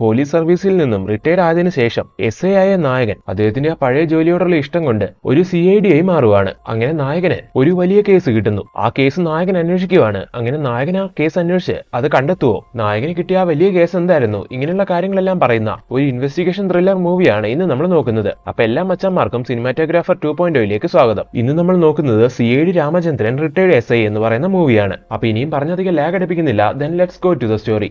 Police സർവീസിൽ നിന്നും retired ആയതിനു ശേഷം എസ് ഐ ആയ നായകൻ അദ്ദേഹത്തിന്റെ ആ പഴയ ജോലിയോടുള്ള ഇഷ്ടം കൊണ്ട് ഒരു CID ആയി മാറുവാണ്. അങ്ങനെ നായകന് ഒരു വലിയ കേസ് കിട്ടുന്നു. ആ കേസ് നായകൻ അന്വേഷിക്കുവാണ്. അങ്ങനെ നായകൻ ആ കേസ് അന്വേഷിച്ച് അത് കണ്ടെത്തുവോ? നായകന് കിട്ടിയ ആ വലിയ കേസ് എന്തായിരുന്നു? ഇങ്ങനെയുള്ള കാര്യങ്ങളെല്ലാം പറയുന്ന ഒരു ഇൻവെസ്റ്റിഗേഷൻ ത്രില്ലർ മൂവിയാണ് ഇന്ന് നമ്മൾ നോക്കുന്നത്. അപ്പൊ എല്ലാ മച്ചന്മാർക്കും സിനിമാറ്റോഗ്രാഫർ 2.0 സ്വാഗതം. ഇന്ന് നമ്മൾ നോക്കുന്നത് CID രാമചന്ദ്രൻ റിട്ടയർഡ് SI എന്ന് പറയുന്ന മൂവിയാണ്. അപ്പൊ ഇനിയും പറഞ്ഞധികം ലാഗ് അടിപ്പിക്കുന്നില്ല. Then let's go to the story.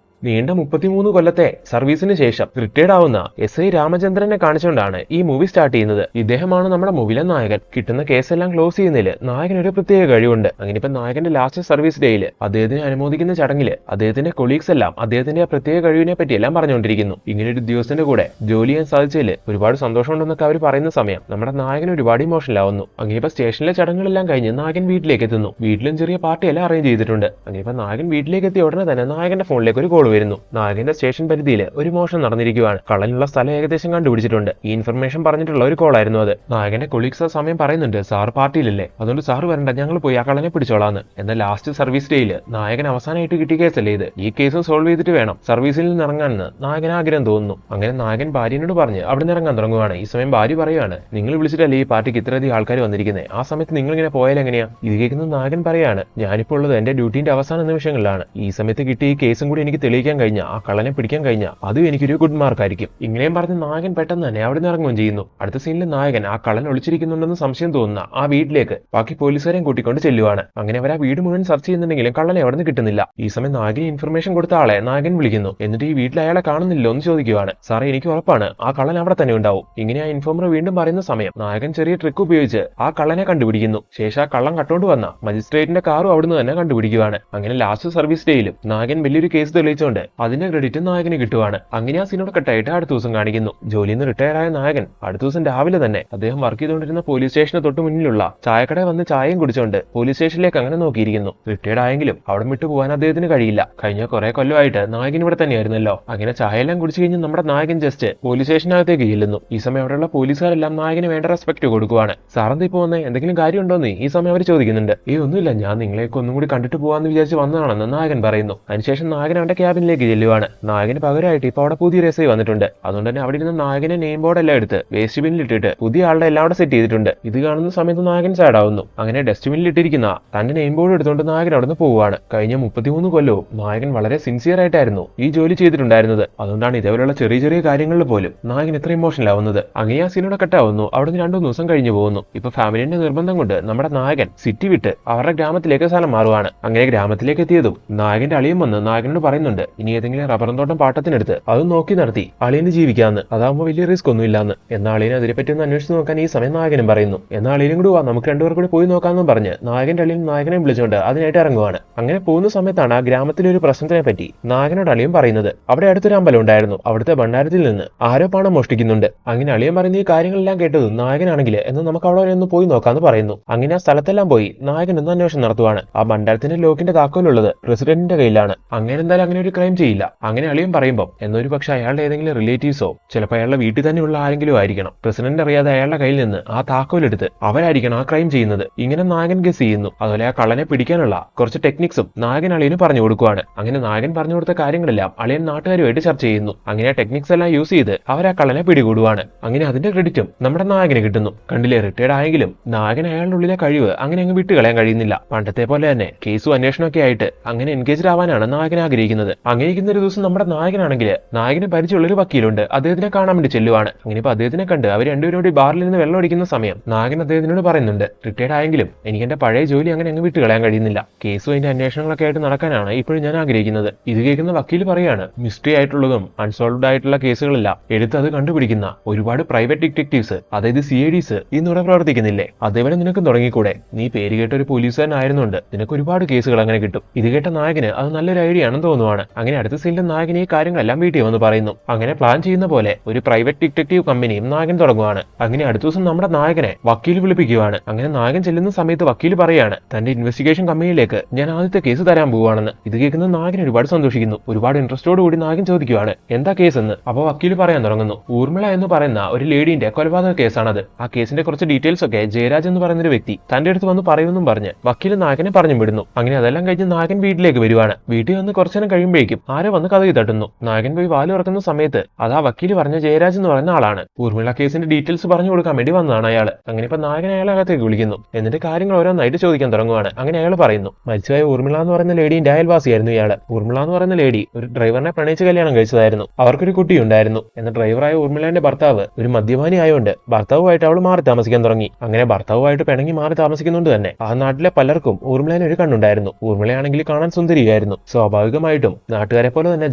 നീണ്ട 33 കൊല്ലത്തെ സർവീസിന് ശേഷം റിട്ടയർഡ് ആവുന്ന SI രാമചന്ദ്രനെ കാണിച്ചുകൊണ്ടാണ് ഈ മൂവി സ്റ്റാർട്ട് ചെയ്യുന്നത്. ഇദ്ദേഹമാണ് നമ്മുടെ മൂവിയിലെ നായകൻ. കിട്ടുന്ന കേസെല്ലാം ക്ലോസ് ചെയ്യുന്നതിൽ നായകൻ ഒരു പ്രത്യേക കഴിവുണ്ട്. അങ്ങനെ ഇപ്പൊ നായകന്റെ ലാസ്റ്റ് സർവീസ് ഡേയിൽ അദ്ദേഹത്തിനെ അനുമോദിക്കുന്ന ചടങ്ങിൽ അദ്ദേഹത്തിന്റെ കൊളീഗ്സ് എല്ലാം അദ്ദേഹത്തിന്റെ ആ പ്രത്യേക കഴിവിനെ പറ്റി എല്ലാം പറഞ്ഞുകൊണ്ടിരിക്കുന്നു. ഇങ്ങനെ ഒരു ഉദ്യോഗസ്ഥന്റെ കൂടെ ജോലി ചെയ്യാൻ സാധിച്ചതിൽ ഒരുപാട് സന്തോഷമുണ്ടെന്നൊക്കെ അവർ പറയുന്ന സമയം നമ്മുടെ നായകൻ ഒരുപാട് ഇമോഷണൽ ആവുന്നു. അങ്ങനെ ഇപ്പൊ സ്റ്റേഷനിലെ ചടങ്ങുകളെല്ലാം കഴിഞ്ഞ് നായകൻ വീട്ടിലേക്ക് എത്തുന്നു. വീട്ടിലും ചെറിയ പാർട്ടിയെല്ലാം അറേഞ്ച് ചെയ്തിട്ടുണ്ട്. അങ്ങനെ ഇപ്പൊ നായകൻ വീട്ടിലേക്ക് എത്തിയ ഉടനെ തന്നെ നായകന്റെ ഫോണിലേക്ക് ഒരു കോൾ വരുന്നു. നായകന്റെ സ്റ്റേഷൻ പരിധിയിൽ ഒരു മോഷണം നടന്നിരിക്കുകയാണ്. കള്ളനുള്ള സ്ഥലം ഏകദേശം കണ്ടുപിടിച്ചിട്ടുണ്ട്. ഈ ഇൻഫർമേഷൻ പറഞ്ഞിട്ടുള്ള ഒരു കോൾ ആയിരുന്നു അത്. നായകന്റെ കൊളീഗ്സ് ആ സമയം പറയുന്നുണ്ട്, സാർ പാർട്ടിയിലല്ലേ, അതുകൊണ്ട് സാർ വരണ്ട, ഞങ്ങൾ പോയി ആ കള്ളനെ പിടിച്ചോളാന്ന്. എന്നാൽ ലാസ്റ്റ് സർവീസ് ഡേയിൽ നായകൻ അവസാനമായിട്ട് കിട്ടിയ കേസല്ലേ ഇത്. ഈ കേസും സോൾവ് ചെയ്തിട്ട് വേണം സർവീസിൽ നിന്ന് ഇറങ്ങാനെന്ന് നായകൻ ആഗ്രഹം തോന്നുന്നു. അങ്ങനെ നായകൻ ഭാര്യനോട് പറഞ്ഞ് അവിടെ നിന്ന് ഇറങ്ങാൻ തുടങ്ങുവാണ്. ഈ സമയം ഭാര്യ പറയുകയാണ്, നിങ്ങൾ വിളിച്ചിട്ടല്ലേ ഈ പാർട്ടിക്ക് ഇത്രയധികം ആൾക്കാർ വന്നിരിക്കുന്നത്, ആ സമയത്ത് നിങ്ങൾ ഇങ്ങനെ പോയാൽ എങ്ങനെയാ? ഇത് കേൾക്കുന്ന നായകൻ പറയാണ്, ഞാനിപ്പോൾ ഉള്ളത് എന്റെ ഡ്യൂട്ടിന്റെ അവസാന നിമിഷങ്ങളിലാണ്. ഈ സമയത്ത് കിട്ടിയ ഈ കേസും കൂടി എനിക്ക് തെളിയിക്കാൻ കഴിഞ്ഞ, ആ കള്ളനെ പിടിക്കാൻ കഴിഞ്ഞ, അതും എനിക്കൊരു ഗുഡ് മാർക്കായിരിക്കും. ഇങ്ങനെയും പറഞ്ഞ് നായകൻ പെട്ടെന്ന് തന്നെ അവിടെ നിന്ന് ഇറങ്ങുകയും ചെയ്യുന്നു. അടുത്ത സീനിൽ നായകൻ ആ കള്ളൻ ഒളിച്ചിരിക്കുന്നുണ്ടെന്ന് സംശയം തോന്നുന്ന ആ വീട്ടിലേക്ക് ബാക്കി പോലീസുകാരെയും കൂട്ടിക്കൊണ്ട് ചെല്ലുവാണ്. അങ്ങനെ അവർ ആ വീട് മുഴുവൻ സെർച്ച് ചെയ്യുന്നുണ്ടെങ്കിലും കള്ളനെ അവിടെ നിന്ന് കിട്ടുന്നില്ല. ഈ സമയം നായകൻ ഇൻഫർമേഷൻ കൊടുത്ത ആളെ നായകൻ വിളിക്കുന്നു. എന്നിട്ട് ഈ വീട്ടിൽ അയാളെ കാണുന്നില്ലോ എന്ന് ചോദിക്കുവാണ്. സാറേ, എനിക്ക് ഉറപ്പാണ് ആ കള്ളൻ അവിടെ തന്നെ ഉണ്ടാവും. ഇങ്ങനെ ആ ഇൻഫോമർ വീണ്ടും പറയുന്ന സമയം നായകൻ ചെറിയ ട്രിക്ക് ഉപയോഗിച്ച് ആ കള്ളനെ കണ്ടുപിടിക്കുന്നു. ശേഷം ആ കള്ളൻ കട്ടോണ്ട് വന്ന മജിസ്ട്രേറ്റിന്റെ കാറും അവിടുന്ന് തന്നെ കണ്ടുപിടിക്കുകയാണ്. അങ്ങനെ ലാസ്റ്റ് സർവീസ് ഡേയിലും നായകൻ വലിയൊരു കേസ് തെളിയിച്ചുകൊണ്ട് അതിന്റെ ക്രെഡിറ്റ് നായകന് കിട്ടുവാണ്. അങ്ങനെ ആ സീനോട് കട്ടായിട്ട് അടുത്ത ദിവസം കാണിക്കുന്നു. ജോലിയിൽ നിന്ന് റിട്ടയർ ആയ നായകൻ അടുത്ത ദിവസം രാവിലെ തന്നെ അദ്ദേഹം വർക്ക് ചെയ്തുകൊണ്ടിരുന്ന പോലീസ് സ്റ്റേഷന് തൊട്ട് മുന്നിലുള്ള ചായക്കട വന്ന് ചായയും കുടിച്ചുകൊണ്ട് പോലീസ് സ്റ്റേഷനിലേക്ക് അങ്ങനെ നോക്കിയിരിക്കുന്നു. റിട്ടയർഡ് ആയെങ്കിലും അവിടെ വിട്ടു പോകാൻ അദ്ദേഹത്തിന് കഴിയില്ല. കഴിഞ്ഞ കുറെ കൊല്ലമായിട്ട് നായകൻ ഇവിടെ തന്നെയായിരുന്നല്ലോ. അങ്ങനെ ചായയെല്ലാം കുടിച്ചു കഴിഞ്ഞ് നമ്മുടെ നായകൻ ജസ്റ്റ് പോലീസ് സ്റ്റേഷനകത്തേക്ക് ചെല്ലുന്നു. ഈ സമയം അവിടെയുള്ള പോലീസുകാരെല്ലാം നായകന് വേണ്ട റെസ്പെക്ട് കൊടുക്കുവാണ്. സാറെന്താ ഇപ്പൊ വന്നേ, എന്തെങ്കിലും കാര്യം ഉണ്ടോന്ന് ഈ സമയം അവർ ചോദിക്കുന്നുണ്ട്. ഒന്നുമില്ല, ഞാൻ നിങ്ങളെയൊക്കെ ഒന്നും കൂടി കണ്ടിട്ട് പോവാന്ന് വിചാരിച്ച് വന്നതാണെന്ന് നായകൻ പറയുന്നു. അതിനുശേഷം നായകൻ അവന്റെ ക്യാബിനിലേക്ക് ചെല്ലുവാണ്. നായകന് പകരമായിട്ട് ഇപ്പൊ അവിടെ പുതിയൊരു SI വന്നിട്ടുണ്ട്. അതുകൊണ്ട് തന്നെ അവിടെ ഇരുന്ന് നായകനെ നെയിം ബോർഡ് എല്ലാം എടുത്ത് വേസ്റ്റ് ബിന്നിൽ ഇട്ടിട്ട് പുതിയ ആളുടെ എല്ലാം അവിടെ സെറ്റ് ചെയ്തിട്ടുണ്ട്. ഇത് കാണുന്ന സമയത്ത് നായകൻ സാഡ് ആവുന്നു. അങ്ങനെ ഡസ്റ്റ്ബിന്നിൽ ഇട്ടിരിക്കുന്ന തന്റെ നെയിം ബോർഡ് എടുത്തുകൊണ്ട് നായകൻ അവിടെ നിന്ന് പോവുകയാണ്. കഴിഞ്ഞ 33 കൊല്ലവും നായകൻ വളരെ സിൻസിയർ ആയിട്ടായിരുന്നു ഈ ജോലി ചെയ്തിട്ടുണ്ടായിരുന്നത്. അതുകൊണ്ടാണ് ഇതേപോലെയുള്ള ചെറിയ ചെറിയ കാര്യങ്ങളിൽ പോലും നായകൻ ഇത്ര ഇമോഷണൽ ആവുന്നത്. അങ്ങനെ ആ സീനോടെ കട്ടാവുന്നു. അവിടെ നിന്ന് 2 ദിവസം കഴിഞ്ഞു പോകുന്നു. ഇപ്പൊ ഫാമിലിന്റെ നിർബന്ധം കൊണ്ട് നമ്മുടെ നായകൻ സിറ്റി വിട്ട് അവരുടെ ഗ്രാമത്തിലേക്ക് സ്ഥലം മാറുവാണ്. അങ്ങനെ ഗ്രാമത്തിലേക്ക് എത്തിയതും നായകന്റെ അളിയൻ വന്ന് നായകനോട് പറയുന്നുണ്ട്, ഇനി ഏതെങ്കിലും റബ്ബറും തോട്ടം പാട്ടത്തിനെടുത്ത് അത് നോക്കി നടത്തി അളിയന് ജീവിക്കാന്ന്, അതാകുമ്പോൾ വലിയ റിസ്ക് ഒന്നും ഇല്ലാന്ന്. എന്നാൽ അളിയനെ അതിനെപ്പറ്റി ഒന്ന് അന്വേഷിച്ച് നോക്കാൻ ഈ സമയം നായകനും പറയുന്നു. എന്നാൽ അളിയനും കൂടി വാ, നമുക്ക് രണ്ടുപേർ കൂടി പോയി നോക്കാമെന്നും പറഞ്ഞ് നായകന്റെ അളിയൻ നായകനെ വിളിച്ചുകൊണ്ട് അതിനായിട്ട് ഇറങ്ങുവാണ്. അങ്ങനെ പോകുന്ന സമയത്താണ് ആ ഗ്രാമത്തിലെ ഒരു പ്രശ്നത്തിനെ പറ്റി നായകനോട് അളിയൻ പറയുന്നത്. അവിടെ അടുത്തൊരു അമ്പലം ഉണ്ടായിരുന്നു. അവിടുത്തെ ഭണ്ഡാരത്തിൽ നിന്ന് ആരോ പണം മോഷ്ടിക്കുന്നുണ്ട്. അങ്ങനെ അളിയൻ പറയുന്ന ഈ കാര്യങ്ങളെല്ലാം കേട്ടത് നായകനാണെങ്കിൽ എന്ന് നമുക്ക് അവിടെ ഒന്ന് പോയി നോക്കാന്ന് പറയുന്നു. അങ്ങനെ ആ സ്ഥലത്തെല്ലാം പോയി നായകൻ ഒന്ന് അന്വേഷണം നടത്തുവാണ്. ആ ഭണ്ഡാരത്തിന്റെ ലോക്കിന്റെ താക്കോലുള്ളത് പ്രസിഡന്റിന്റെ കയ്യിലാണ്. അങ്ങനെ എന്തായാലും അങ്ങനെ ഒരു ക്രൈം ചെയ്യില്ല. അങ്ങനെ അളിയൻ പറയുമ്പോൾ എന്നൊരു പക്ഷെ അയാളുടെ ഏതെങ്കിലും റിലേറ്റീവ്സോ ചിലപ്പോൾ അയാളുടെ വീട്ടിൽ തന്നെയുള്ള ആരെങ്കിലും ആയിരിക്കണം. പ്രസിഡന്റ് അറിയാതെ അയാളുടെ കയ്യിൽ നിന്ന് ആ താക്കോലെടുത്ത് അവരായിരിക്കണം ആ ക്രൈം ചെയ്യുന്നത്. ഇങ്ങനെ നായകൻ ഗസ് ചെയ്യുന്നു. അതുപോലെ ആ കള്ളനെ പിടിക്കാനുള്ള കുറച്ച് ടെക്നിക്സും നായകൻ അളിയന് പറഞ്ഞു കൊടുക്കുവാണ്. അങ്ങനെ നായകൻ പറഞ്ഞു കൊടുത്ത കാര്യങ്ങളെല്ലാം അളിയൻ നാട്ടുകാരുമായിട്ട് ചർച്ച ചെയ്യുന്നു. അങ്ങനെ ആ ടെക്നിക്സ് എല്ലാം യൂസ് ചെയ്ത് അവർ ആ കള്ളനെ പിടികൂടുവാണ്. അങ്ങനെ അതിന്റെ ക്രെഡിറ്റും നമ്മുടെ നായകന് കിട്ടുന്നു. കണ്ടില്ലേ, റിട്ടയർഡ് ആയെങ്കിലും നായകൻ അയാളുടെ ഉള്ളിലെ കഴിവ് അങ്ങനെ അങ്ങ് വിട്ടുകളയാൻ കഴിയുന്നില്ല. പണ്ടത്തെ പോലെ തന്നെ കേസും അന്വേഷണമൊക്കെ ആയിട്ട് അങ്ങനെ എൻഗേജ്ഡ് ആവാനാണ് നായകൻ ആഗ്രഹിക്കുന്നത്. അങ്ങനെ ഇരിക്കുന്ന ഒരു ദിവസം നമ്മുടെ നായകനാണെങ്കിൽ നായകന് പരിചയമുള്ള ഒരു വക്കീലുണ്ട്. അദ്ദേഹത്തിനെ കാണാൻ വേണ്ടി ചെല്ലുവാണ്. അങ്ങനെ ഇപ്പൊ അദ്ദേഹത്തിനെ കണ്ട് അവർ രണ്ടുപേരും കൂടി ബാറിൽ നിന്ന് വെള്ളം അടിക്കുന്ന സമയം നായകൻ അദ്ദേഹത്തിനോട് പറയുന്നുണ്ട്, റിട്ടയർഡ് ആയെങ്കിലും എനിക്ക് എന്റെ പഴയ ജോലി അങ്ങനെ അങ്ങ് വിട്ട് കളയാൻ കഴിയുന്നില്ല. കേസും അതിന്റെ അന്വേഷണങ്ങളൊക്കെ ആയിട്ട് നടക്കാനാണ് ഇപ്പോഴും ഞാൻ ആഗ്രഹിക്കുന്നത്. ഇത് കേൾക്കുന്ന വക്കീൽ പറയാണ്, മിസ്റ്ററി ആയിട്ടുള്ളതും അൺസോൾവ്ഡ് ആയിട്ടുള്ള കേസുകളെല്ലാം എടുത്ത് അത് കണ്ടുപിടിക്കുന്ന ഒരുപാട് പ്രൈവറ്റ് ഡിറ്റക്റ്റീവ്സ്, അതായത് CIDs ഇന്നിവിടെ പ്രവർത്തിക്കുന്നില്ലേ? അതേപോലെ നിനക്ക് തുടങ്ങിക്കൂടെ? നീ പേര് കേട്ട ഒരു പോലീസുകാരനായിരുന്നുണ്ട്, നിനക്ക് ഒരുപാട് കേസുകൾ അങ്ങനെ കിട്ടും. ഇത് കേട്ട നായകന് അത് നല്ലൊരു ഐഡിയ ആണെന്ന് തോന്നുവാണ്. അങ്ങനെ അടുത്ത സീനിൽ നായകൻ ഈ കാര്യങ്ങളെല്ലാം വീട്ടിൽ വന്ന് പറയുന്നു. അങ്ങനെ പ്ലാൻ ചെയ്യുന്ന പോലെ ഒരു പ്രൈവറ്റ് ഡിറ്റക്റ്റീവ് കമ്പനിയും നായകൻ തുടങ്ങുവാണ്. അങ്ങനെ അടുത്ത ദിവസം നമ്മുടെ നായകനെ വക്കീൽ വിളിപ്പിക്കുകയാണ്. അങ്ങനെ നായകൻ ചെല്ലുന്ന സമയത്ത് വക്കീൽ പറയാണ്, തന്റെ ഇൻവെസ്റ്റിഗേഷൻ കമ്പനിയിലേക്ക് ഞാൻ ആദ്യത്തെ കേസ് തരാൻ പോവുകയാണെന്ന്. ഇത് കേൾക്കുന്ന നായകൻ ഒരുപാട് സന്തോഷിക്കുന്നു. ഒരുപാട് ഇൻട്രസ്റ്റോട് കൂടി നായകൻ ചോദിക്കുകയാണ്, എന്താ കേസ് എന്ന്. അപ്പൊ വക്കീൽ പറയാൻ തുടങ്ങുന്നു, ഊർമിള എന്ന് പറയുന്ന ഒരു ലേഡീന്റെ കൊലപാതക കേസാണത്. ആ കേസിന്റെ കുറച്ച് ഡീറ്റെയിൽസ് ഒക്കെ ജയരാജ് എന്ന് പറയുന്ന ഒരു വ്യക്തി തന്റെ അടുത്ത് വന്ന് പറയുമെന്നും പറഞ്ഞ് വക്കീൽ നായകനെ പറഞ്ഞു വിടുന്നു. അങ്ങനെ അതെല്ലാം കഴിഞ്ഞ് നായകൻ വീട്ടിലേക്ക് വരുവാണ്. വീട്ടിൽ വന്ന് കുറച്ചു നേരം കഴിയുമ്പോഴേക്കും അപ്പോഴേക്കും ആരോ വന്ന് കഥകി തട്ടുന്നു. നായകൻ പോയി വാല് തുറക്കുന്ന സമയത്ത് അതാ വക്കീല് പറഞ്ഞ ജയരാജ് എന്ന് പറയുന്ന ആളാണ്. ഊർമിള കേസിന്റെ ഡീറ്റെയിൽസ് പറഞ്ഞു കൊടുക്കാൻ വേണ്ടി വന്നതാണ് അയാൾ. അങ്ങനെ ഇപ്പൊ നായകൻ അയാളെ അകത്തേക്ക് വിളിക്കുന്നു. എന്നിട്ട് കാര്യങ്ങൾ ഓരോന്നായിട്ട് ചോദിക്കാൻ തുടങ്ങുവാണ്. അങ്ങനെ അയാൾ പറയുന്നു, മരിച്ചുപോയ ഊർമിള എന്ന് പറയുന്ന ലേഡിന്റെ അയൽവാസിയായിരുന്നു ഇയാള്. ഊർമിള എന്ന് പറയുന്ന ലേഡി ഒരു ഡ്രൈവറിനെ പ്രണയിച്ച് കല്യാണം കഴിച്ചതായിരുന്നു. അവർക്കൊരു കുട്ടിയുണ്ടായിരുന്നു. എന്ന ഡ്രൈവറായ ഊർമിളന്റെ ഭർത്താവ് ഒരു മദ്യപാനി ആയതുകൊണ്ട് ഭർത്താവുമായിട്ട് അവൾ മാറി താമസിക്കാൻ തുടങ്ങി. അങ്ങനെ ഭർത്താവുമായിട്ട് പിണങ്ങി മാറി താമസിക്കുന്നുണ്ട് തന്നെ ആ നാട്ടിലെ പലർക്കും ഊർമിളേനെ ഒരു കണ്ണുണ്ടായിരുന്നു. ഊർമിളയാണെങ്കിൽ കാണാൻ സുന്ദരിയായിരുന്നു. സ്വാഭാവികമായിട്ടും നാട്ടുകാരെ പോലെ തന്നെ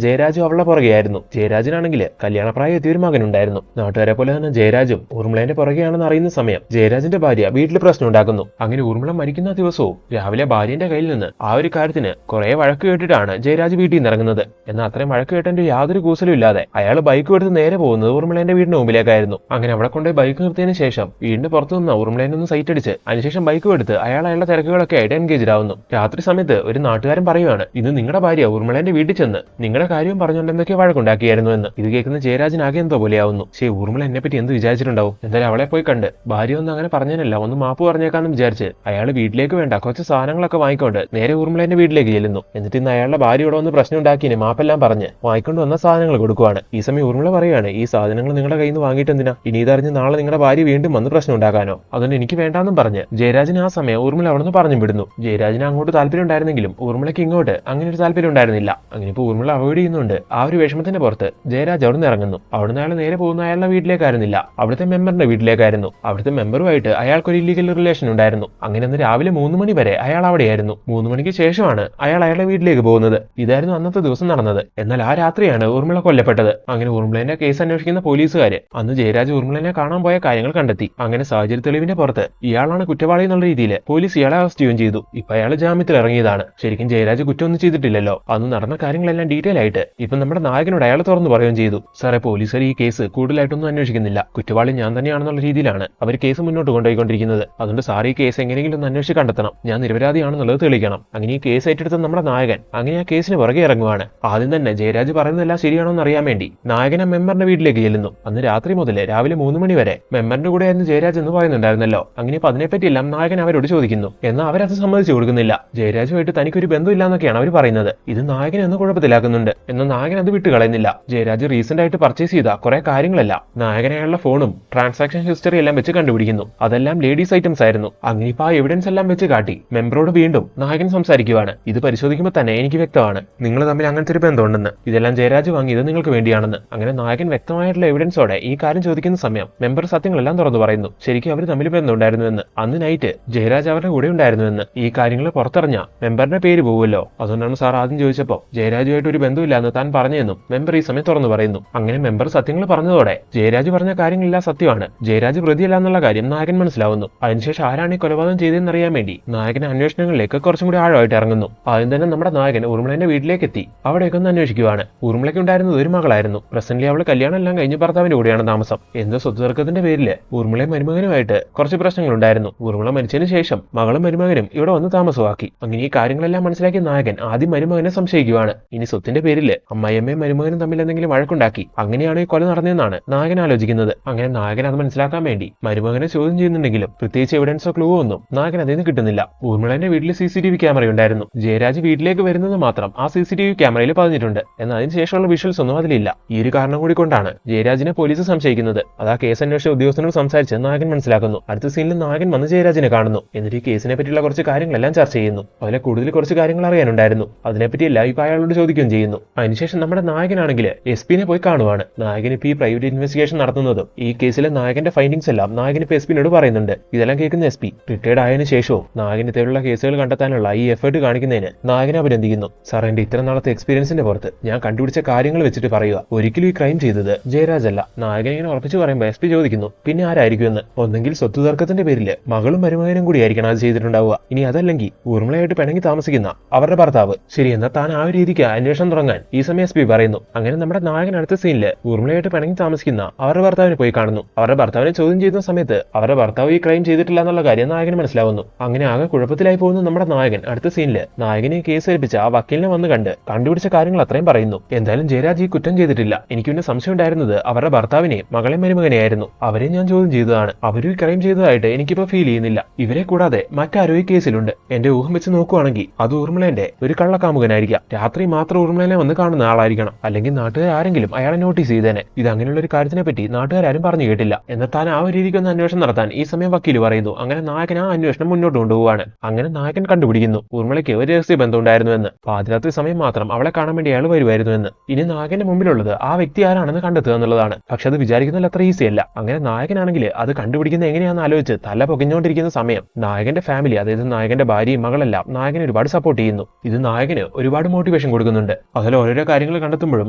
ജയരാജും അവളുടെ പുറകെയായിരുന്നു. ജയരാജനാണെങ്കിൽ കല്യാണപ്രായം എത്തിയൊരു മകനുണ്ടായിരുന്നു. നാട്ടുകാരെ പോലെ തന്നെ ജയരാജും ഊർമിളേന്റെ പുറകെയാണെന്ന് അറിയുന്ന സമയം ജയരാജിന്റെ ഭാര്യ വീട്ടിൽ പ്രശ്നം ഉണ്ടാക്കുന്നു. അങ്ങനെ ഊർമിള മരിക്കുന്ന ദിവസവും രാവിലെ ഭാര്യന്റെ കയ്യിൽ നിന്ന് ആ ഒരു കാര്യത്തിന് കുറെ വഴക്ക് കേട്ടിട്ടാണ് ജയരാജ് വീട്ടിൽ നിന്ന് ഇറങ്ങുന്നത്. എന്നാൽ അത്രയും വഴക്ക് കേട്ടതിന്റെ യാതൊരു കൂസലും ഇല്ലാതെ അയാൾ ബൈക്ക് എടുത്ത് നേരെ പോകുന്നത് ഊർമിളേന്റെ വീടിന് മുമ്പിലേക്കായിരുന്നു. അങ്ങനെ അവിടെ കൊണ്ടുപോയി ബൈക്ക് നിർത്തിയതിനു ശേഷം വീടിന്റെ പുറത്തു നിന്ന് ഊർമിളേനെ ഒന്ന് സൈറ്റ് അടിച്ച് അതിനുശേഷം ബൈക്ക് എടുത്ത് അയാൾ അയാളുടെ തിരക്കുകളൊക്കെ ആയിട്ട് എൻഗേജ് ആവുന്നു. രാത്രി സമയത്ത് ഒരു നാട്ടുകാരൻ പറയുവാണ്, ഇത് നിങ്ങളുടെ ഭാര്യ ഊർമിളേന്റെ വീട്ടിൽ ചെന്ന് നിങ്ങളുടെ കാര്യം പറഞ്ഞുകൊണ്ട് എന്തൊക്കെ വഴക്കുണ്ടാക്കിയായിരുന്നു എന്ന്. ഇത് കേൾക്കുന്ന ജയരാജൻ ആകെ എന്തോ പോലെയാവുന്നു. ഊർമിള എന്നെ പറ്റി എന്ത് വിചാരിച്ചിട്ടുണ്ടാവും? എന്തായാലും അവളെ പോയി കണ്ട് ഭാര്യ ഒന്നും അങ്ങനെ പറഞ്ഞല്ല, ഒന്ന് മാപ്പ് പറഞ്ഞേക്കാന്ന് വിചാരിച്ച് അയാൾ വീട്ടിലേക്ക് വേണ്ട കുറച്ച് സാധനങ്ങളൊക്കെ വാങ്ങിക്കൊണ്ട് നേരെ ഊർമിളേന്റെ വീട്ടിലേക്ക് ചെല്ലുന്നു. എന്നിട്ട് ഇന്ന് അയാളുടെ ഭാര്യയോടെ ഒന്ന് പ്രശ്നം ഉണ്ടാക്കിയതിന് മാപ്പെല്ലാം പറഞ്ഞ് വാങ്ങിക്കൊണ്ട് വന്ന സാധനങ്ങൾ കൊടുക്കുവാണ്. ഈ സമയം ഊർമിള പറയുകയാണ്, ഈ സാധനങ്ങൾ നിങ്ങളുടെ കയ്യിൽ നിന്ന് വാങ്ങിയിട്ട് എന്തിനാ? ഇനി ഇതറിഞ്ഞ് നാളെ നിങ്ങളുടെ ഭാര്യ വീണ്ടും വന്ന് പ്രശ്നം ഉണ്ടാക്കാനോ? അതുകൊണ്ട് എനിക്ക് വേണ്ടാന്നും പറഞ്ഞ് ജയരാജന് ആ സമയം ഊർമിള അവിടെ നിന്ന് പറഞ്ഞു വിടുന്നു. ജയരാജന് അങ്ങോട്ട് താല്പര്യം ഉണ്ടായിരുന്നെങ്കിലും ഊർമിളയ്ക്ക് ഇങ്ങോട്ട് അങ്ങനെ ഒരു താല്പര്യം ഉണ്ടായിരുന്നില്ല. അങ്ങനെ ഇപ്പോൾ ഊർമിള അവോയ്ഡ് ചെയ്യുന്നുണ്ട്. ആ ഒരു വിഷമത്തിന്റെ പുറത്ത് ജയരാജ് അവിടെ നിന്ന് ഇറങ്ങുന്നു. അവിടുന്ന് അയാൾ നേരെ പോകുന്ന അയാളുടെ വീട്ടിലേക്കായിരുന്നില്ല, അവിടുത്തെ മെമ്പറിന്റെ വീട്ടിലേക്കായിരുന്നു. അവിടുത്തെ മെമ്പറുമായിട്ട് അയാൾക്കൊരു ഇല്ലീഗൽ റിലേഷൻ ഉണ്ടായിരുന്നു. അങ്ങനെ അന്ന് രാവിലെ 3 മണി വരെ അയാൾ അവിടെയായിരുന്നു. 3 മണിക്ക് ശേഷമാണ് അയാൾ അയാളുടെ വീട്ടിലേക്ക് പോകുന്നത്. ഇതായിരുന്നു അന്നത്തെ ദിവസം നടന്നത്. എന്നാൽ ആ രാത്രിയാണ് ഊർമിള കൊല്ലപ്പെട്ടത്. അങ്ങനെ ഊർമിളേന്റെ കേസ് അന്വേഷിക്കുന്ന പോലീസുകാര് അന്ന് ജയരാജ് ഊർമിളനെ കാണാൻ പോയ കാര്യങ്ങൾ കണ്ടെത്തി. അങ്ങനെ സാഹചര്യ തെളിവിന്റെ പുറത്ത് ഇയാളാണ് കുറ്റവാളി എന്നുള്ള രീതിയിൽ പോലീസ് ഇയാളെ അറസ്റ്റ് ചെയ്യുകയും ചെയ്തു. ഇപ്പൊ അയാൾ ജാമ്യത്തിൽ ഇറങ്ങിയതാണ്. ശരിക്കും ജയരാജ് കുറ്റമൊന്നും ചെയ്തിട്ടില്ലല്ലോ. അന്ന് നടന്ന കാര്യങ്ങളെല്ലാം ഡീറ്റെയിൽ ആയിട്ട് ഇപ്പൊ നമ്മുടെ നായകനോട് അയാൾ തുറന്നു പറയുകയും ചെയ്തു. സാറേ, പോലീസുകാർ ഈ കേസ് കൂടുതലായിട്ടൊന്നും അന്വേഷിക്കുന്നില്ല. കുറ്റവാളി ഞാൻ തന്നെയാണെന്നുള്ള രീതിയിലാണ് അവർ കേസ് മുന്നോട്ട് കൊണ്ടുപോയിക്കൊണ്ടിരിക്കുന്നത്. അതുകൊണ്ട് സാർ ഈ കേസ് എങ്ങനെയെങ്കിലും ഒന്ന് അന്വേഷിച്ച് കണ്ടെത്തണം. ഞാൻ നിരപരാധിയാണെന്നുള്ളത് തെളിയിക്കണം. അങ്ങനെ ഈ കേസ് ഏറ്റെടുത്ത നമ്മുടെ നായകൻ അങ്ങനെ ആ കേസിന് പുറകെ ഇറങ്ങുവാണ്. ആദ്യം തന്നെ ജയരാജ് പറയുന്നതെല്ലാം ശരിയാണോ എന്ന് അറിയാൻ വേണ്ടി നായകൻ മെമ്പറിന്റെ വീട്ടിലേക്ക് ചെല്ലുന്നു. അന്ന് രാത്രി മുതൽ രാവിലെ 3 മണി വരെ മെമ്പറിന്റെ കൂടെ ആയിരുന്നു ജയരാജ് എന്ന് പറയുന്നുണ്ടായിരുന്നല്ലോ. അങ്ങനെ ഇപ്പൊ അതിനെപ്പറ്റിയെല്ലാം നായകൻ അവരോട് ചോദിക്കുന്നു. എന്നാൽ അവരത് സമ്മതിച്ചു കൊടുക്കുന്നില്ല. ജയരാജുമായിട്ട് തനിക്കൊരു ബന്ധമില്ലാന്നൊക്കെയാണ് അവർ പറയുന്നത്. ഇത് നായകൻ എന്ന് കുഴപ്പത്തിലാക്കുന്നുണ്ട്. എന്നാൽ നായകൻ അത് വിട്ടുകളയുന്നില്ല. ജയരാജ് റീസെന്റ് ആയിട്ട് പർച്ചേസ് ചെയ്ത കുറെ കാര്യങ്ങളല്ല നായകനായുള്ള ഫോണും ട്രാൻസാക്ഷൻ ഹിസ്റ്ററി എല്ലാം വെച്ച് കണ്ടുപിടിക്കുന്നു. അതെല്ലാം ലേഡീസ് ഐറ്റംസ് ആയിരുന്നു. അങ്ങനെ ഇപ്പൊ ആ എവിഡൻസ് എല്ലാം വെച്ച് കാട്ടി മെമ്പറോട് വീണ്ടും നായകൻ സംസാരിക്കുവാണ്. ഇത് പരിശോധിക്കുമ്പോൾ തന്നെ എനിക്ക് വ്യക്തമാണ് നിങ്ങൾ തമ്മിൽ അങ്ങനത്തെ ഒരു ബന്ധമുണ്ടെന്ന്. ഇതെല്ലാം ജയരാജ് വാങ്ങിയത് നിങ്ങൾക്ക് വേണ്ടിയാണെന്ന്. അങ്ങനെ നായകൻ വ്യക്തമായിട്ടുള്ള എവിഡൻസോടെ ഈ കാര്യം ചോദിക്കുന്ന സമയം മെമ്പർ സത്യങ്ങളെല്ലാം തുറന്നു പറയുന്നു. ശരിക്കും അവർ തമ്മിൽ ബന്ധമുണ്ടായിരുന്നുവെന്ന്. അന്ന് നൈറ്റ് ജയരാജ് അവരുടെ കൂടെ ഉണ്ടായിരുന്നുവെന്ന്. ഈ കാര്യങ്ങൾ പുറത്തറിഞ്ഞ മെമ്പറിന്റെ പേര് പോകുമല്ലോ. അതുകൊണ്ടാണ് സാർ ആദ്യം ചോദിച്ചപ്പോൾ ജയരാജുമായിട്ട് ഒരു ബന്ധമില്ലാന്ന് താൻ പറഞ്ഞെന്നും മെമ്പർ ഈ സമയം തുറന്നു പറയുന്നു. അങ്ങനെ മെമ്പർ സത്യങ്ങൾ പറഞ്ഞതോടെ ജയരാജ് പറഞ്ഞ കാര്യങ്ങളെല്ലാം സത്യമാണ്. ജയരാജ് പ്രതിയല്ല എന്നുള്ള കാര്യം നായകൻ മനസ്സിലാവുന്നു. അതിനുശേഷം ആരാണ് ഈ കൊലപാതകം ചെയ്തതെന്നറിയാൻ വേണ്ടി നായകൻ അന്വേഷണങ്ങളിലേക്ക് കുറച്ചും കൂടി ആഴമായിട്ട് ഇറങ്ങുന്നു. ആദ്യം തന്നെ നമ്മുടെ നായകൻ ഊർമിളന്റെ വീട്ടിലേക്ക് എത്തി അവിടേക്ക് ഒന്ന് അന്വേഷിക്കുവാണ്. ഊർമിളയ്ക്ക് ഉണ്ടായിരുന്നത് ഒരു മകളായിരുന്നു. പ്രസന്റ്ലി അവൾ കല്യാണം എല്ലാം കഴിഞ്ഞ് ഭർത്താവിന്റെ കൂടെയാണ് താമസം. എന്തോ സ്വത്ത് തർക്കത്തിന്റെ പേരില് ഊർമിളയും മരുമകനുമായിട്ട് കുറച്ച് പ്രശ്നങ്ങൾ ഉണ്ടായിരുന്നു. ഊർമിള മരിച്ചതിന് ശേഷം മകളും മരുമകനും ഇവിടെ വന്ന് താമസമാക്കി. അങ്ങനെ ഈ കാര്യങ്ങളെല്ലാം മനസ്സിലാക്കിയ നായകൻ ആദ്യം മരുമകനെ സംശയിക്കുവാണ്. ഇനി സ്വത്തിന്റെ പേരില് അമ്മയമ്മയും മരുമകനും തമ്മിൽ എന്തെങ്കിലും വഴക്കുണ്ടാക്കി അങ്ങനെയാണ് ഈ കൊല നടന്നതെന്നാണ് നായകൻ ആലോചിക്കുന്നത്. അങ്ങനെ നായകൻ അത് മനസ്സിലാക്കാൻ വേണ്ടി മരുമകനെ ചോദ്യം ചെയ്യുന്നുണ്ടെങ്കിലും പ്രത്യേകിച്ച് എവിഡൻസോ ക്ലൂവോ ഒന്നും നായകൻ അതിൽ നിന്ന് കിട്ടുന്നില്ല. ഊർമിളന്റെ വീട്ടിൽ CCTV ക്യാമറ ഉണ്ടായിരുന്നു. ജയരാജ് വീട്ടിലേക്ക് വരുന്നത് മാത്രം ആ CCTV ക്യാമറയിൽ പതിഞ്ഞിട്ടുണ്ട്. എന്നാൽ അതിനുശേഷമുള്ള വിഷ്വൽസ് ഒന്നും അതിലില്ല. ഈ ഒരു കാരണം കൂടി കൊണ്ടാണ് ജയരാജിനെ പോലീസ് സംശയിക്കുന്നത്. അത് ആ കേസ് അന്വേഷിച്ച ഉദ്യോഗസ്ഥനോട് സംസാരിച്ച് നായകൻ മനസ്സിലാക്കുന്നു. അടുത്ത സീനിൽ നായകൻ വന്ന് ജയരാജിനെ കാണുന്നു. എന്നിട്ട് ഈ കേസിനെ പറ്റിയുള്ള കുറച്ച് കാര്യങ്ങളെല്ലാം ചർച്ച ചെയ്യുന്നു. അതിലെ കൂടുതൽ കുറച്ച് കാര്യങ്ങൾ അറിയാനുണ്ടായിരുന്നു. അതിനെപ്പറ്റിയല്ല ഇപ്പൊ അയാളോട് ചോദിക്കുകയും ചെയ്യുന്നു. അതിനുശേഷം നമ്മുടെ നായകനാണെങ്കിൽ SP-നെ പോയി കാണുവാണ്. നായകൻ ഇപ്പൊ ഈ പ്രൈവറ്റ് ഇൻവെസ്റ്റിഗേഷൻ നടത്തുന്നതും ഈ കേസിലെ നായകന്റെ ഫൈൻഡിങ്സ് എല്ലാം നായകൻ ഇപ്പൊ SP-നോട് പറയുന്നുണ്ട്. ഇതെല്ലാം കേൾക്കുന്ന SP റിട്ടയർഡ് ആയതിനു ശേഷവും നായകൻ ഇത്തരത്തിലുള്ള കേസുകൾ കണ്ടെത്താനുള്ള ഈ എഫേർട്ട് കാണിക്കുന്നതിന് നായകനെ അഭിനന്ദിക്കുന്നു. സാർ, എന്റെ ഇത്ര നാളത്തെ എക്സ്പീരിയൻസിന്റെ പുറത്ത് ഞാൻ കണ്ടുപിടിച്ച കാര്യങ്ങൾ വെച്ചിട്ട് പറയുക, ഒരിക്കലും ഈ ക്രൈം ചെയ്തത് ജയരാജ് അല്ല. നായകൻ ഇങ്ങനെ ഉറപ്പിച്ചു പറയുമ്പോൾ SP ചോദിക്കുന്നു, പിന്നെ ആരായിരിക്കും എന്ന്. ഒന്നെങ്കിൽ സ്വത്ത് തർക്കത്തിന്റെ പേരില് മകളും മരുമകനും കൂടിയായിരിക്കണം അത് ചെയ്തിട്ടുണ്ടാവുക. ഇനി അതല്ലെങ്കിൽ ഊർമിളയായിട്ട് പിണങ്ങി താമസിക്കുന്ന അവരുടെ ഭർത്താവ്. ശരി, എന്നാൽ താൻ ആ ഒരു രീതിക്ക് അന്വേഷണം തുടങ്ങാൻ ഈ സമയം SP പറയുന്നു. അങ്ങനെ നമ്മുടെ നായകൻ അടുത്ത സീനില് ഊർമിളയായിട്ട് പിണങ്ങി താമസിക്കുന്ന അവരുടെ ഭർത്താവിനെ പോയി കാണുന്നു. അവരുടെ ഭർത്താവിനെ ചോദ്യം ചെയ്യുന്ന സമയത്ത് അവരുടെ ഭർത്താവ് ഈ ക്രൈം ചെയ്തിട്ടില്ല എന്നുള്ള കാര്യം നായകന് മനസ്സിലാവുന്നു. അങ്ങനെ ആകെ കുഴപ്പത്തിലായി പോകുന്ന നമ്മുടെ നായകൻ അടുത്ത സീനില് നായകനെ കേസ് ഏൽപ്പിച്ച ആ വക്കീലിനെ വന്ന് കണ്ടുപിടിച്ച കാര്യങ്ങൾ അത്രയും പറയുന്നു. എന്തായാലും ജയരാജ് ഈ കുറ്റം ചെയ്തിട്ടില്ല. എനിക്ക് പിന്നെ സംശയം ഉണ്ടായിരുന്നത് അവരുടെ ഭർത്താവിനെയും മകളെ മരുമകനെയായിരുന്നു. അവരെ ഞാൻ ചോദ്യം ചെയ്തതാണ്. അവരും ഈ ക്രൈം ചെയ്തതായിട്ട് എനിക്കിപ്പോ ഫീൽ ചെയ്യുന്നില്ല. ഇവരെ കൂടാതെ മറ്റാരോ ഈ കേസിലുണ്ട്. എന്റെ ഊഹം വെച്ച് നോക്കുവാണെങ്കിൽ അത് ഊർമിളന്റെ ഒരു കള്ളക്കാമുകനായിരിക്കാം. രാത്രി രാത്രി മാത്രം ഊർമിളനെ വന്ന് കാണുന്ന ആളായിരിക്കണം, അല്ലെങ്കിൽ നാട്ടുകാർ ആരെങ്കിലും അയാളെ നോട്ടീസ് ചെയ്തേനെ. ഇത് അങ്ങനെയുള്ള ഒരു കാര്യത്തിനെ പറ്റി നാട്ടുകാരും പറഞ്ഞു കേട്ടില്ല. എന്നാൽ താൻ ആ ഒരു രീതിക്ക് ഒന്ന് അന്വേഷണം നടത്താൻ ഈ സമയം വക്കീല് പറയുന്നു. അങ്ങനെ നായകൻ ആ അന്വേഷണം മുന്നോട്ട് കൊണ്ടുപോവാണ്. അങ്ങനെ നായകൻ കണ്ടുപിടിക്കുന്നു ഊർമിളയ്ക്ക് ഒരു രഹസ്യ ബന്ധമുണ്ടായിരുന്നുവെന്ന്. പാതിരാത്രി സമയം മാത്രം അവളെ കാണാൻ വേണ്ടി അയാൾ വരുമായിരുന്നുവെന്ന്. ഇനി നായകന്റെ മുമ്പിലുള്ളത് ആ വ്യക്തി ആരാണെന്ന് കണ്ടെത്തുക എന്നുള്ളതാണ്. പക്ഷെ അത് വിചാരിക്കുന്നതിൽ അത്ര ഈസി അല്ല. അങ്ങനെ നായകനാണെങ്കിൽ അത് കണ്ടുപിടിക്കുന്നത് എങ്ങനെയാണെന്ന് ആലോചിച്ച് തല പൊകഞ്ഞുകൊണ്ടിരിക്കുന്ന സമയം നായകന്റെ ഫാമിലി, അതായത് നായകന്റെ ഭാര്യയും മകളെല്ലാം നായകനെ ഒരുപാട് സപ്പോർട്ട് ചെയ്യുന്നു. ഇത് നായകന് ഒരുപാട് മോട്ടിവേഷൻ കൊടുക്കുന്നുണ്ട്. അതിൽ ഓരോരോ കാര്യങ്ങൾ കണ്ടെത്തുമ്പോഴും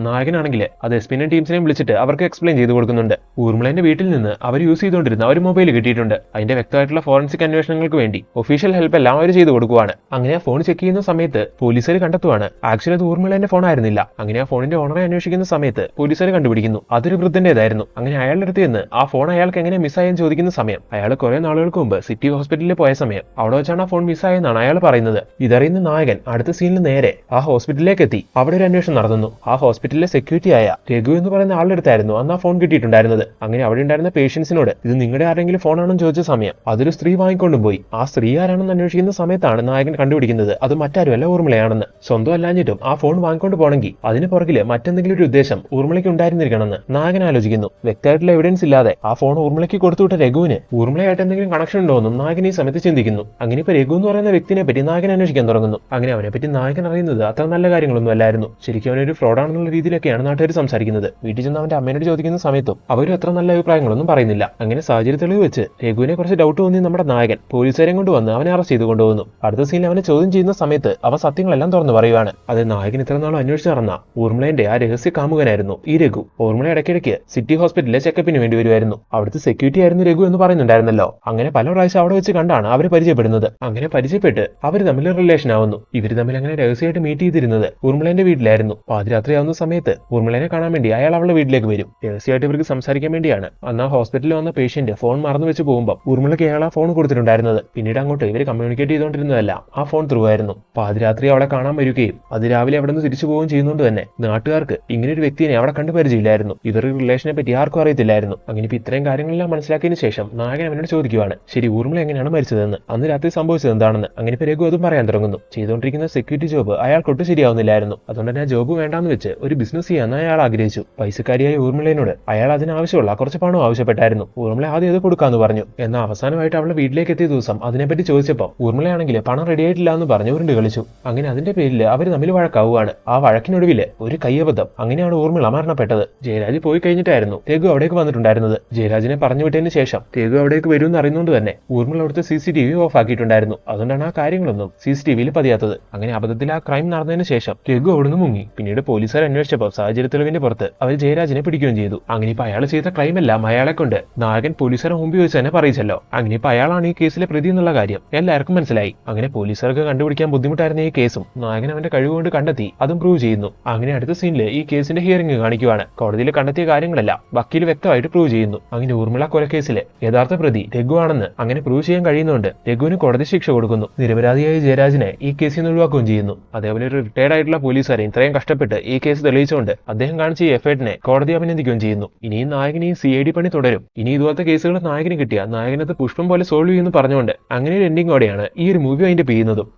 നായകനാണെങ്കിൽ അത് എസ്പിനും ടീംസിനെയും വിളിച്ചിട്ട് അവർക്ക് എക്സ്പ്ലെയിൻ ചെയ്ത് കൊടുക്കുന്നുണ്ട്. ഊർമിളന്റെ വീട്ടിൽ നിന്ന് അവർ യൂസ് ചെയ്തുകൊണ്ടിരുന്ന ഒരു മൊബൈൽ കിട്ടിയിട്ടുണ്ട്. അതിന്റെ വ്യക്തമായിട്ടുള്ള ഫോറൻസിക് അന്വേഷണങ്ങൾക്ക് വേണ്ടി ഒഫീഷ്യൽ ഹെൽപ്പ് എല്ലാം അവർ ചെയ്തു കൊടുക്കുവാണ്. അങ്ങനെ ആ ഫോൺ ചെക്ക് ചെയ്യുന്ന സമയത്ത് പോലീസുകാർ കണ്ടെത്തുവാണ് ആക്ച്വലി അത് ഊർമിളന്റെ ഫോൺ ആയിരുന്നില്ല. അങ്ങനെ ആ ഫോണിന്റെ ഓണറെ അന്വേഷിക്കുന്ന സമയത്ത് പോലീസുകാർ കണ്ടുപിടിക്കുന്നു അതൊരു വൃദ്ധന്റേതായിരുന്നു. അങ്ങനെ അയാളുടെ അടുത്ത് നിന്ന് ആ ഫോൺ അയാൾക്ക് എങ്ങനെ മിസ്സായെന്ന് ചോദിക്കുന്ന സമയം അയാൾ കുറെ നാളുകൾക്ക് മുമ്പ് സിറ്റി ഹോസ്പിറ്റലിൽ പോയ സമയം അവിടെ വെച്ചാണ് ആ ഫോൺ മിസ്സായെന്നാണ് അയാൾ പറയുന്നത്. ഇതറിയുന്ന നായകൻ അടുത്ത സീനിൽ നേരെ ആ ഹോസ്പിറ്റലിലേക്ക് എത്തി അവിടെ ഒരു അന്വേഷണം നടത്തുന്നു. ആ ഹോസ്പിറ്റലിലെ സെക്യൂരിറ്റി ആയ രഘു എന്ന് പറയുന്ന ആളുടെ അടുത്തായിരുന്നു അന്ന് ആ ഫോൺ കിട്ടിയിട്ടുണ്ടായിരുന്നത്. അങ്ങനെ അവിടെ ഉണ്ടായിരുന്ന പേഷ്യൻസിനോട് ഇത് നിങ്ങളുടെ ആരെങ്കിലും ഫോണാണെന്ന് ചോദിച്ച സമയം അതൊരു സ്ത്രീ വാങ്ങിക്കൊണ്ടും പോയി. ആ സ്ത്രീ ആരാണെന്ന് അന്വേഷിക്കുന്ന സമയത്താണ് നായകൻ കണ്ടുപിടിക്കുന്നത് അത് മറ്റാരുമല്ല ഊർമിളയാണെന്ന്. സ്വന്തം അല്ലാഞ്ഞിട്ടും ആ ഫോൺ വാങ്ങിക്കൊണ്ട് പോകണമെങ്കിൽ അതിന് പുറകില് മറ്റെന്തെങ്കിലും ഒരു ഉദ്ദേശം ഊർമിളയ്ക്ക് ഉണ്ടായിരുന്നിരിക്കണമെന്ന് നായകൻ ആലോചിക്കുന്നു. വ്യക്തമായിട്ടുള്ള എവിഡൻസ് ഇല്ലാതെ ആ ഫോൺ ഊർമിളയ്ക്ക് കൊടുത്തുവിട്ട രഘുവിന് ഊർമിളയായിട്ട് എന്തെങ്കിലും കണക്ഷൻ ഉണ്ടോയെന്നും നായകൻ ഈ സമയത്ത് ചിന്തിക്കുന്നു. അങ്ങനെ ഇപ്പൊ രഘു എന്ന് പറയുന്ന വ്യക്തിനെ പറ്റി നായകൻ അന്വേഷിക്കാൻ തുടങ്ങുന്നു. അങ്ങനെ അവനെ പറ്റി നായകൻ അറിയുന്നത് അത്ര നല്ല കാര്യങ്ങളൊന്നും അല്ലായിരുന്നു. ശരിക്കും അവനൊരു ഫ്രോഡാണെന്നുള്ള രീതിയിലൊക്കെയാണ് നാട്ടുകാർ സംസാരിക്കുന്നത്. വീട്ടിൽ ചെന്ന് അവന്റെ അമ്മയോട് ചോദിക്കുന്ന സമയത്തും അവരും അത്ര നല്ല അഭിപ്രായങ്ങളൊന്നും പറയുന്നില്ല. അങ്ങനെ സാഹചര്യ തെളിവ് വെച്ച് രഘുവിനെ കുറച്ച് ഡൗട്ട് തോന്നി നമ്മുടെ നായകൻ പോലീസുകാരെ കൊണ്ടുവന്ന് അവനെ അറസ്റ്റ് ചെയ്ത് കൊണ്ടുപോകുന്നു. അടുത്ത സീനിൽ അവനെ ചോദ്യം ചെയ്യുന്ന സമയത്ത് അവ സത്യങ്ങളെല്ലാം തുറന്നു പറയുവാണ്. അത് നായകൻ ഇത്ര നാളും അന്വേഷിച്ച് നടന്ന ഊർമിളന്റെ ആ രഹസ്യ കാമുകനായിരുന്നു ഈ രഘു. ഊർമിള ഇടയ്ക്കിടയ്ക്ക് സിറ്റി ഹോസ്പിറ്റലിലെ ചെക്കപ്പിന് വേണ്ടി വരുമായിരുന്നു. അവിടുത്തെ സെക്യൂരിറ്റി ആയിരുന്നു രഘു എന്ന് പറയുന്നുണ്ടായിരുന്നല്ലോ. അങ്ങനെ പല പ്രാവശ്യം അവിടെ വെച്ച് കണ്ടാണ് അവര് പരിചയപ്പെടുന്നത്. അങ്ങനെ പരിചയപ്പെട്ട് അവർ തമ്മിൽ റിലേഷൻ ആവുന്നു. ഇവര് തമ്മിൽ അങ്ങനെ രഹസ്യമായിട്ട് മീറ്റ് ചെയ്തിരുന്നത് ഊർമിളന്റെ വീട്ടിലായിരുന്നു. പാതിരാത്രി ആവുന്ന സമയത്ത് ഊർമിളനെ കാണാൻ വേണ്ടി അയാൾ അവളുടെ വീട്ടിലേക്ക് വരും. രഹസ്യമായിട്ട് ഇവർക്ക് സംസാരിക്കാൻ വേണ്ടിയാണ് അന്ന് ആ ഹോസ്പിറ്റലിൽ വന്ന പേഷ്യന്റ് ഫോൺ മറന്നു വെച്ച് പോകുമ്പോൾ ഊർമിളയ്ക്ക് അയാൾ ആ ഫോൺ കൊടുത്തിട്ടുണ്ടായിരുന്നത്. പിന്നീട് അങ്ങോട്ട് ഇവർ കമ്മ്യൂണിക്കേറ്റ് ചെയ്തുകൊണ്ടിരുന്നതല്ല ആ ഫോൺ ത്രൂ ആയിരുന്നു. പാതിരാത്രി അവളെ കാണാൻ വരികയും അത് രാവിലെ അവിടെ നിന്ന് തിരിച്ചു പോവുകയും ചെയ്യുന്നതുകൊണ്ട് തന്നെ നാട്ടുകാർക്ക് ഇങ്ങനെ ഒരു വ്യക്തിയെ അവിടെ കണ്ടു പരിചയമില്ലായിരുന്നു. ഇവരുടെ റിലേഷനെ പറ്റി ആർക്കും അറിയത്തില്ലായിരുന്നു. അങ്ങനെ ഇപ്പൊ ഇത്രയും കാര്യങ്ങളെല്ലാം മനസ്സിലാക്കിയതിനു ശേഷം നായകൻ അവനോട് ചോദിക്കുവാണ് ശരി ഊർമിള എങ്ങനെയാണ് മരിച്ചതെന്ന്, അന്ന് രാത്രി സംഭവിച്ചത് എന്താണെന്ന്. അങ്ങനെ ഇപ്പൊ രഘു അതും പറയാൻ തുടങ്ങുന്നു. ചെയ്തുകൊണ്ടിരിക്കുന്ന സെക്യൂരിറ്റി ജോബ് അയാൾക്കൊട്ടും ശരിയാവുന്നില്ലായിരുന്നു. അതുകൊണ്ട് തന്നെ ആ ജോബ് വേണ്ടാന്ന് വെച്ച് ഒരു ബിസിനസ് ചെയ്യാൻ അയാൾ ആഗ്രഹിച്ചു. പൈസക്കാരിയായ ഊർമിളയോട് അയാൾ അതിനാവശ്യമുള്ള കുറച്ച് പണം ആവശ്യപ്പെട്ടായിരുന്നു. ഊർമിള ആദ്യം അത് കൊടുക്കാന്ന് പറഞ്ഞു. എന്നാൽ അവസാനമായിട്ട് അവളുടെ വീട്ടിലേക്ക് എത്തിയ ദിവസം അതിനെപ്പറ്റി ചോദിച്ചപ്പോൾ ഊർമിളയാണെങ്കിൽ പണം റെഡി ആയിട്ടില്ല എന്ന് പറഞ്ഞു ഉരുണ്ട് കളിച്ചു. അങ്ങനെ അതിന്റെ പേരിൽ അവർ തമ്മിൽ വഴക്കാവുകയാണ്. ആ വഴക്കിനൊടുവില് ഒരു കയ്യബദ്ധം. അങ്ങനെയാണ് ഊർമിള മരണപ്പെട്ടത്. ജയരാജ് പോയി കഴിഞ്ഞിട്ടായിരുന്നു രഘു അവിടേക്ക് വന്നിട്ടുണ്ടായിരുന്നത്. ജയരാജിനെ പറഞ്ഞു വിട്ടതിന് ശേഷം രഘു അവിടേക്ക് വരുമെന്ന് അറിയുന്നതുകൊണ്ട് തന്നെ ഊർമിള അവിടുത്തെ CCTV ഓഫ് ആക്കിയിട്ടുണ്ടായിരുന്നു. അതുകൊണ്ടാണ് ആ കാര്യങ്ങളൊന്നും CCTVയിൽ പതിയാത്തത്. അങ്ങനെ അബദ്ധത്തിൽ ആ ക്രൈം നടന്നതിന് ശേഷം രഘു അവിടുന്ന് മുങ്ങി. പിന്നീട് പോലീസുകാർ അന്വേഷിച്ചപ്പോൾ സാഹചര്യ തെളിവിന്റെ പുറത്ത് അവർ ജയരാജിനെ പിടിക്കുകയും ചെയ്തു. അങ്ങനെ ഇപ്പൊ അയാൾ ചെയ്ത ക്രൈം എല്ലാം അയാളെ കൊണ്ട് നായകൻ പോലീസുകാരെ മുമ്പിൽ വെച്ച് തന്നെ പറയിച്ചല്ലോ. അങ്ങനെ ഇപ്പൊ അയാളാണ് ഈ കേസിലെ പ്രതി എന്നുള്ള കാര്യം എല്ലാവർക്കും മനസ്സിലായി. അങ്ങനെ പോലീസുകാർക്ക് കണ്ടുപിടിക്കാൻ ബുദ്ധിമുട്ടായിരുന്ന ഈ കേസും നായകൻ അവന്റെ കഴിവുകൊണ്ട് കണ്ടെത്തി അതും പ്രൂവ് ചെയ്യുന്നു. അങ്ങനെ അടുത്ത സീനില് ഈ കേസിന്റെ ഹിയറിംഗ് കാണിക്കുവാണ്. കോടതിയിൽ കണ്ടെത്തിയ കാര്യങ്ങളെല്ലാം വക്കീൽ വ്യക്തമായിട്ട് പ്രൂവ് ചെയ്യുന്നു. അങ്ങനെ ഊർമിള കൊലക്കേസിലെ യഥാർത്ഥ പ്രതി രഘു ആണെന്ന് അങ്ങനെ പ്രൂവ് ചെയ്യാൻ കഴിയുന്നതുകൊണ്ട് രഘുവിന് കോടതി ശിക്ഷ കൊടുക്കുന്നു. നിരപരാധിയായ ജയരാജിനെ ഈ കേസിൽ നിന്ന് ഒഴിവാക്കുകയും ചെയ്യുന്നു. അതേപോലെ ഒരു റിട്ടയർഡ് ആയിട്ടുള്ള പോലീസുകാരെ ഇത്രയും കഷ്ടപ്പെട്ട് ഈ കേസ് തെളിയിച്ചുകൊണ്ട് അദ്ദേഹം കാണിച്ച ഈ എഫേർട്ടിനെ കോടതി അഭിനന്ദിക്കുകയും ചെയ്യുന്നു. ഇനിയും നായകൻ ഈ CID പണി തുടരും. ഇനി ഇതുപോലത്തെ കേസുകൾ നായകന് കിട്ടിയ നായകനത് പുഷ്പം പോലെ സോൾവ് ചെയ്യുമെന്ന് പറഞ്ഞുകൊണ്ട് അങ്ങനെ ഒരു എൻഡിങ്ങോടെയാണ് ഈ ഒരു മൂവി അതിന്റെ ചെയ്യുന്നതും.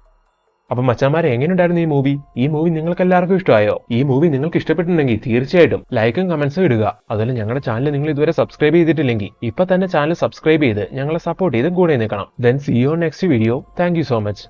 അപ്പൊ മച്ചാമാരെ എങ്ങനെയുണ്ടായിരുന്നു ഈ മൂവി? ഈ മൂവി നിങ്ങൾക്ക് എല്ലാവർക്കും ഇഷ്ടമായോ? ഈ മൂവി നിങ്ങൾക്ക് ഇഷ്ടപ്പെട്ടിട്ടുണ്ടെങ്കിൽ തീർച്ചയായിട്ടും ലൈക്കും കമന്റ്സും ഇടുക. അതുപോലെ ഞങ്ങളുടെ ചാനൽ നിങ്ങൾ ഇതുവരെ സബ്സ്ക്രൈബ് ചെയ്തിട്ടില്ലെങ്കിൽ ഇപ്പൊ തന്നെ ചാനൽ സബ്സ്ക്രൈബ് ചെയ്ത് ഞങ്ങളെ സപ്പോർട്ട് ചെയ്ത് കൂടെ നിൽക്കണം. Then see you on next video. Thank you so much.